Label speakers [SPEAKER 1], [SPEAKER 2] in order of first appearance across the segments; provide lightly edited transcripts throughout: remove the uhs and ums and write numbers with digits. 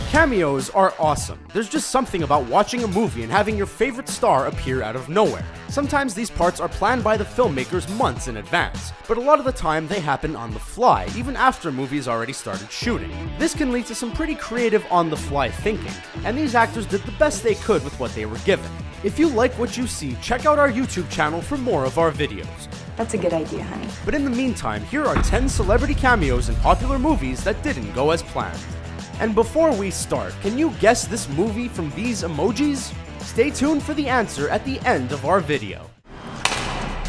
[SPEAKER 1] Cameos are awesome. There's just something about watching a movie and having your favorite star appear out of nowhere. Sometimes these parts are planned by the filmmakers months in advance, but a lot of the time they happen on the fly, even after a movie has already started shooting. This can lead to some pretty creative on-the-fly thinking, and these actors did the best they could with what they were given. If you like what you see, check out our YouTube channel for more of our videos.
[SPEAKER 2] That's a good idea, honey.
[SPEAKER 1] But in the meantime, here are 10 celebrity cameos in popular movies that didn't go as planned. And before we start, can you guess this movie from these emojis? Stay tuned for the answer at the end of our video.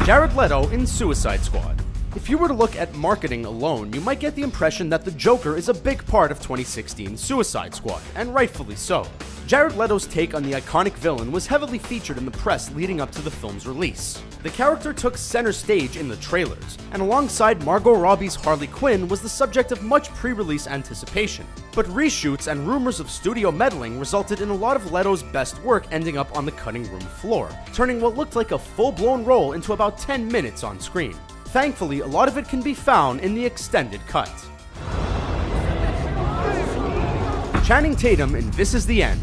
[SPEAKER 1] Jared Leto in Suicide Squad. If you were to look at marketing alone, you might get the impression that the Joker is a big part of 2016's Suicide Squad, and rightfully so. Jared Leto's take on the iconic villain was heavily featured in the press leading up to the film's release. The character took center stage in the trailers, and alongside Margot Robbie's Harley Quinn was the subject of much pre-release anticipation. But reshoots and rumors of studio meddling resulted in a lot of Leto's best work ending up on the cutting room floor, turning what looked like a full-blown role into about 10 minutes on screen. Thankfully, a lot of it can be found in the extended cut. Channing Tatum in This Is the End.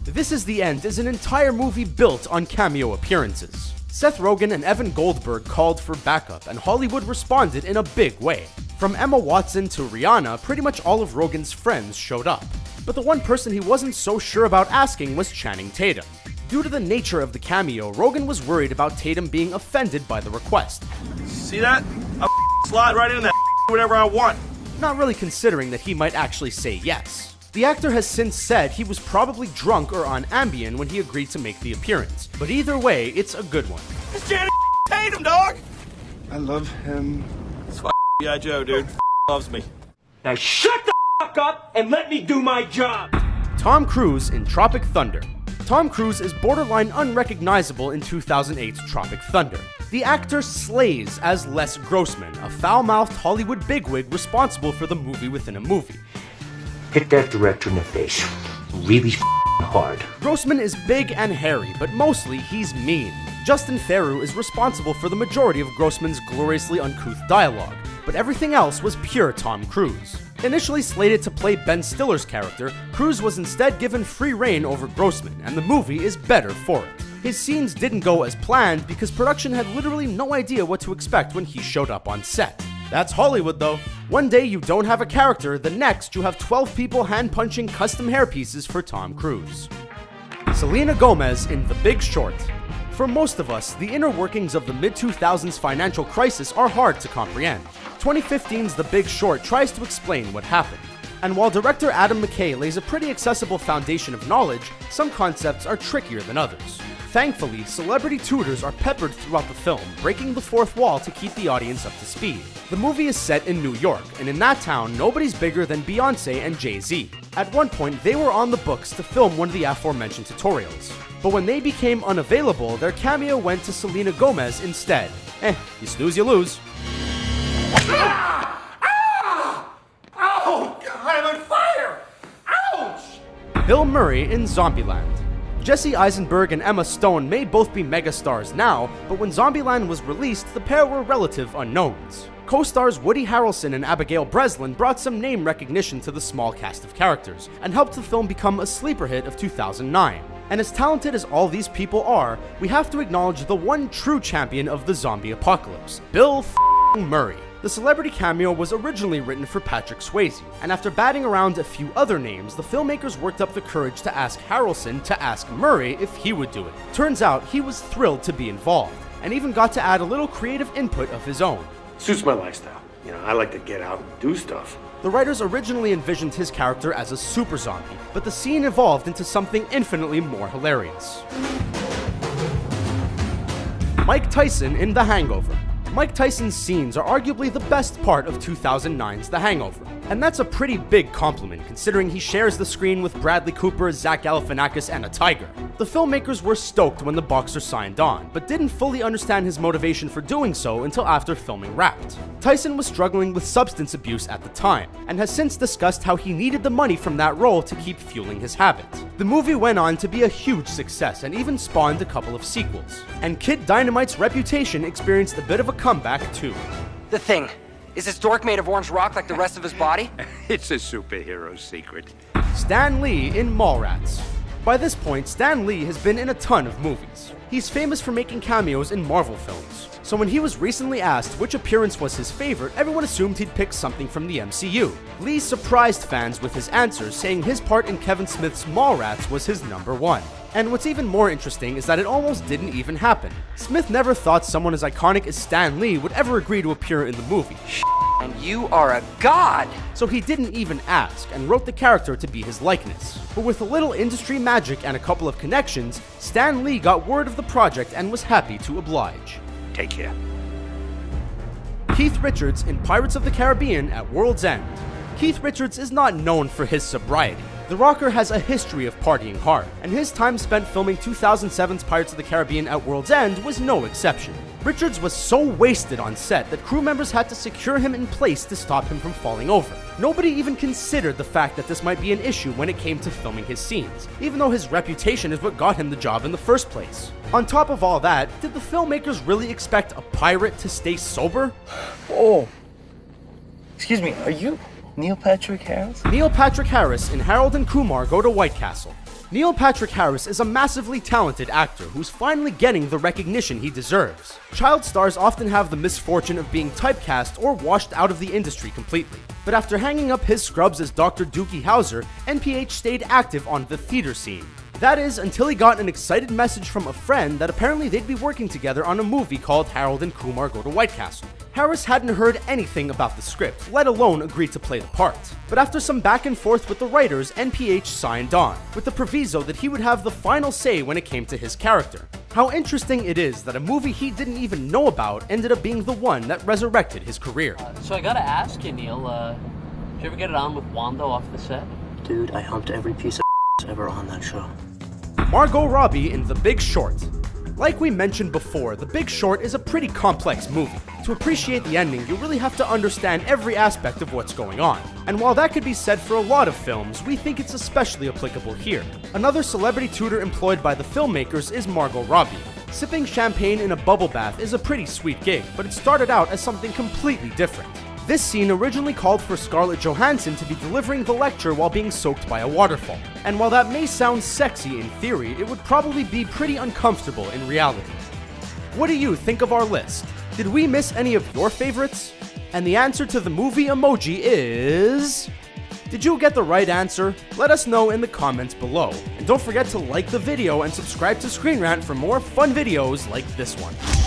[SPEAKER 1] This Is the End is an entire movie built on cameo appearances. Seth Rogen and Evan Goldberg called for backup, and Hollywood responded in a big way. From Emma Watson to Rihanna, pretty much all of Rogen's friends showed up. But the one person he wasn't so sure about asking was Channing Tatum. Due to the nature of the cameo, Rogen was worried about Tatum being offended by the request.
[SPEAKER 3] See that? I'll slide right in that whatever I want.
[SPEAKER 1] Not really considering that he might actually say yes. The actor has since said he was probably drunk or on Ambien when he agreed to make the appearance, but either way, it's a good one.
[SPEAKER 3] It's Channing Tatum, dog!
[SPEAKER 4] I love him.
[SPEAKER 3] It's G.I. Joe, dude. Loves me.
[SPEAKER 5] Now shut the fuck up and let me do my job!
[SPEAKER 1] Tom Cruise in Tropic Thunder. Tom Cruise is borderline unrecognizable in 2008's Tropic Thunder. The actor slays as Les Grossman, a foul-mouthed Hollywood bigwig responsible for the movie within a movie.
[SPEAKER 5] Hit that director in the face. Really hard.
[SPEAKER 1] Grossman is big and hairy, but mostly he's mean. Justin Theroux is responsible for the majority of Grossman's gloriously uncouth dialogue, but everything else was pure Tom Cruise. Initially slated to play Ben Stiller's character, Cruise was instead given free reign over Grossman, and the movie is better for it. His scenes didn't go as planned because production had literally no idea what to expect when he showed up on set. That's Hollywood though. One day you don't have a character, the next you have 12 people hand-punching custom hairpieces for Tom Cruise. Selena Gomez in The Big Short. For most of us, the inner workings of the mid-2000s financial crisis are hard to comprehend. 2015's The Big Short tries to explain what happened. And while director Adam McKay lays a pretty accessible foundation of knowledge, some concepts are trickier than others. Thankfully, celebrity tutors are peppered throughout the film, breaking the fourth wall to keep the audience up to speed. The movie is set in New York, and in that town, nobody's bigger than Beyoncé and Jay-Z. At one point, they were on the books to film one of the aforementioned tutorials. But when they became unavailable, their cameo went to Selena Gomez instead. You snooze, you lose.
[SPEAKER 5] Oh, God, I'm on fire! Ouch!
[SPEAKER 1] Bill Murray in Zombieland. Jesse Eisenberg and Emma Stone may both be megastars now, but when Zombieland was released, the pair were relative unknowns. Co-stars Woody Harrelson and Abigail Breslin brought some name recognition to the small cast of characters, and helped the film become a sleeper hit of 2009. And as talented as all these people are, we have to acknowledge the one true champion of the zombie apocalypse, Bill Murray. The celebrity cameo was originally written for Patrick Swayze, and after batting around a few other names, the filmmakers worked up the courage to ask Harrelson to ask Murray if he would do it. Turns out he was thrilled to be involved, and even got to add a little creative input of his own.
[SPEAKER 6] Suits my lifestyle. You know, I like to get out and do stuff.
[SPEAKER 1] The writers originally envisioned his character as a super zombie, but the scene evolved into something infinitely more hilarious. Mike Tyson in The Hangover. Mike Tyson's scenes are arguably the best part of 2009's The Hangover. And that's a pretty big compliment considering he shares the screen with Bradley Cooper, Zach Galifianakis, and a tiger. The filmmakers were stoked when the boxer signed on, but didn't fully understand his motivation for doing so until after filming wrapped. Tyson was struggling with substance abuse at the time, and has since discussed how he needed the money from that role to keep fueling his habit. The movie went on to be a huge success and even spawned a couple of sequels. And Kid Dynamite's reputation experienced a bit of a comeback too.
[SPEAKER 7] The Thing. Is this dork made of orange rock like the rest of his body?
[SPEAKER 8] It's a superhero secret.
[SPEAKER 1] Stan Lee in Mallrats. By this point, Stan Lee has been in a ton of movies. He's famous for making cameos in Marvel films. So when he was recently asked which appearance was his favorite, everyone assumed he'd pick something from the MCU. Lee surprised fans with his answers, saying his part in Kevin Smith's Mallrats was his number one. And what's even more interesting is that it almost didn't even happen. Smith never thought someone as iconic as Stan Lee would ever agree to appear in the movie.
[SPEAKER 2] And you are a god!
[SPEAKER 1] So he didn't even ask, and wrote the character to be his likeness. But with a little industry magic and a couple of connections, Stan Lee got word of the project and was happy to oblige.
[SPEAKER 6] Take care.
[SPEAKER 1] Keith Richards in Pirates of the Caribbean at World's End. Keith Richards is not known for his sobriety. The rocker has a history of partying hard, and his time spent filming 2007's Pirates of the Caribbean at World's End was no exception. Richards was so wasted on set that crew members had to secure him in place to stop him from falling over. Nobody even considered the fact that this might be an issue when it came to filming his scenes, even though his reputation is what got him the job in the first place. On top of all that, did the filmmakers really expect a pirate to stay sober?
[SPEAKER 7] Oh, excuse me, are you Neil Patrick Harris?
[SPEAKER 1] Neil Patrick Harris in Harold and Kumar Go to White Castle. Neil Patrick Harris is a massively talented actor who's finally getting the recognition he deserves. Child stars often have the misfortune of being typecast or washed out of the industry completely. But after hanging up his scrubs as Dr. Doogie Howser, NPH stayed active on the theater scene. That is, until he got an excited message from a friend that apparently they'd be working together on a movie called Harold and Kumar Go to White Castle. Harris hadn't heard anything about the script, let alone agreed to play the part. But after some back and forth with the writers, NPH signed on, with the proviso that he would have the final say when it came to his character. How interesting it is that a movie he didn't even know about ended up being the one that resurrected his career.
[SPEAKER 8] So I gotta ask you, Neil, did you ever get it on with Wando off the set?
[SPEAKER 9] Dude, I humped every piece of ever on that show.
[SPEAKER 1] Margot Robbie in The Big Short. Like we mentioned before, The Big Short is a pretty complex movie. To appreciate the ending, you really have to understand every aspect of what's going on. And while that could be said for a lot of films, we think it's especially applicable here. Another celebrity tutor employed by the filmmakers is Margot Robbie. Sipping champagne in a bubble bath is a pretty sweet gig, but it started out as something completely different. This scene originally called for Scarlett Johansson to be delivering the lecture while being soaked by a waterfall. And while that may sound sexy in theory, it would probably be pretty uncomfortable in reality. What do you think of our list? Did we miss any of your favorites? And the answer to the movie emoji is... Did you get the right answer? Let us know in the comments below. And don't forget to like the video and subscribe to Screen Rant for more fun videos like this one.